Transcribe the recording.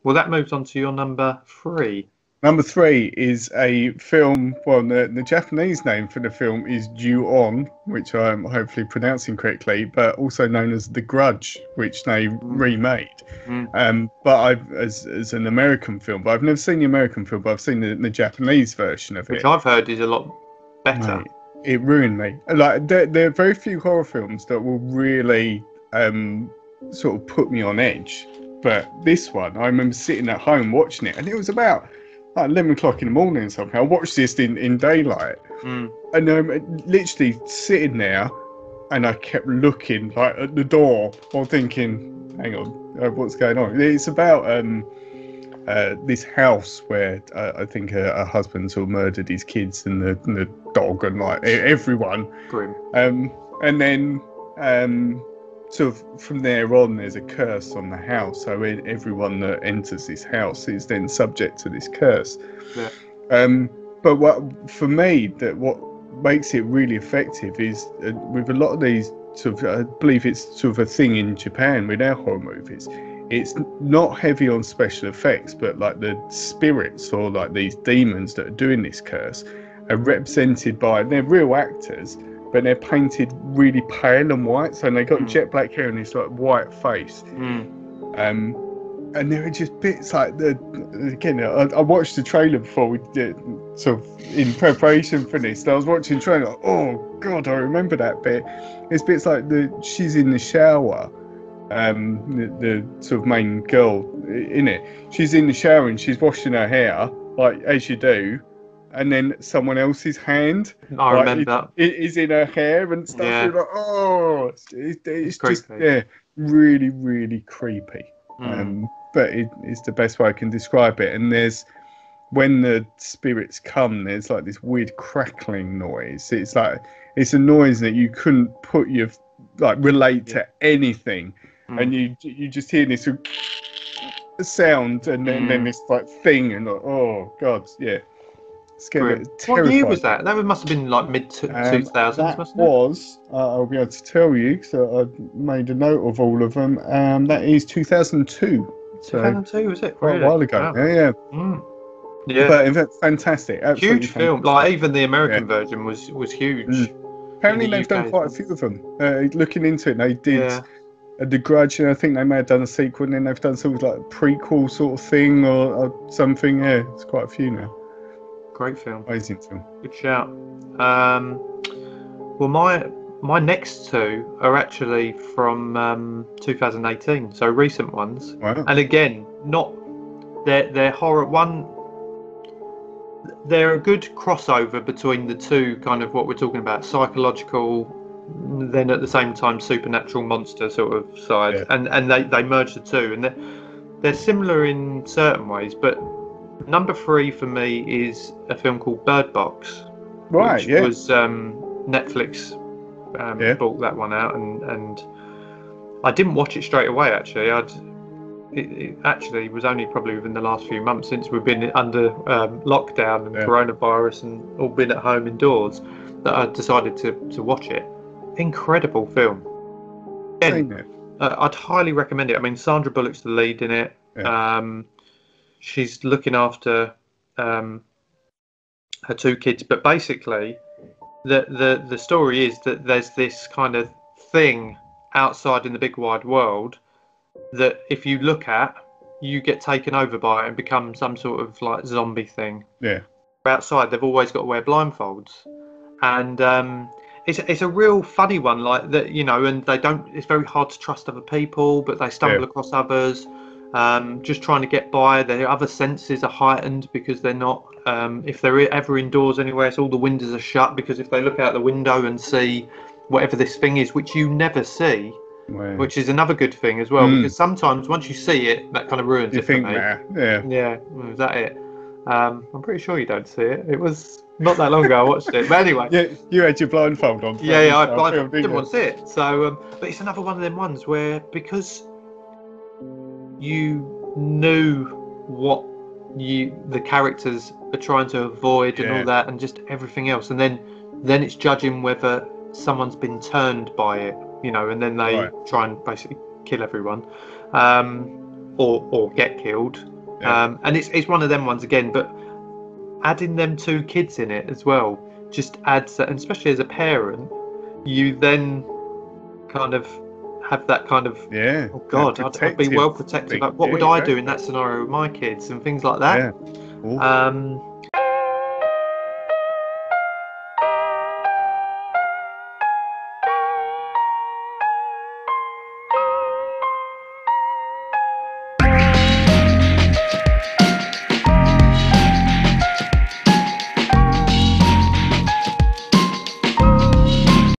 Well, that moves on to your number 3. Number 3 is a film. Well, the Japanese name for the film is Ju-on, which I'm hopefully pronouncing correctly, but also known as The Grudge, which they remade. But I've as an American film, but I've never seen the American film, but I've seen the Japanese version of Which it. I've heard is a lot better. Mate, it ruined me. Like there are very few horror films that will really sort of put me on edge. But this one, I remember sitting at home watching it, and it was about like 11 o'clock in the morning or something. I watched this in daylight, and I'm literally sitting there, and I kept looking like at the door or thinking, hang on, what's going on? It's about this house where I think a husband sort of murdered his kids and the dog and like everyone. Grim. And then sort of from there on, there's a curse on the house. So everyone that enters this house is then subject to this curse. Yeah. But what for me what makes it really effective is with a lot of these sort of, I believe it's sort of a thing in Japan with our horror movies. It's not heavy on special effects, but like the spirits or like these demons that are doing this curse are represented by, they're real actors, but they're painted really pale and white. So they got jet black hair and this like white face. And there are just bits like I watched the trailer before we did, sort of in preparation for this. And I was watching the trailer, like, oh God, I remember that bit. There's bits like she's in the shower. The sort of main girl in it, she's in the shower and she's washing her hair, like as you do, and then someone else's hand, I remember, it is in her hair and stuff. Yeah. You're like, oh, it's just creepy. really, really creepy. But it's the best way I can describe it. And when the spirits come, there's like this weird crackling noise. It's like it's a noise that you couldn't relate to anything. And you just hear this sound, and then this like thing, and like, oh God, yeah, scary. What year was that? That must have been like mid 2000s, that wasn't it? Was I'll be able to tell you because I made a note of all of them. That is 2002. 2002 was it? Quite a while ago. Wow. Yeah. Yeah. But in fact, fantastic. Absolutely huge film. Like even the American version was huge. Apparently, they've done quite a few of them. Looking into it, they did. The Grudge, and I think they may have done a sequel, and then they've done something like a prequel sort of thing or something. Yeah, it's quite a few now. Great film. Amazing film. Good shout. Well, my next two are actually from 2018, so recent ones. Wow. And again, they're horror. They're a good crossover between the two, kind of what we're talking about, psychological, then at the same time supernatural monster sort of side, and they merge the two, and they're similar in certain ways. But number 3 for me is a film called Bird Box, which was Netflix brought that one out, and I didn't watch it straight away. Actually, it actually was only probably within the last few months, since we've been under lockdown and coronavirus and all been at home indoors, that I decided to watch it. Incredible film. Again, I'd highly recommend it. I mean, Sandra Bullock's the lead in it. She's looking after her 2 kids, but basically the story is that there's this kind of thing outside in the big wide world that if you look at, you get taken over by it and become some sort of like zombie thing. Outside, they've always got to wear blindfolds, and it's a real funny one, like that, you know, and it's very hard to trust other people, but they stumble across others, just trying to get by. Their other senses are heightened because they're not, if they're ever indoors anywhere, so all the windows are shut, because if they look out the window and see whatever this thing is, which you never see, which is another good thing as well, because sometimes once you see it, that kind of ruins it for me. Is that it? I'm pretty sure you don't see it. It was not that long ago I watched it, but anyway. You had your blindfold on. I didn't want to see it. So, but it's another one of them ones where, because you knew what the characters are trying to avoid and all that, and just everything else, and then it's judging whether someone's been turned by it, you know, and then they try and basically kill everyone. or get killed. And it's one of them ones again, but adding them 2 kids in it as well just adds that, and especially as a parent, you then kind of have that kind of oh god, I'd be well protected. Like, what would I do in that scenario with my kids and things like that?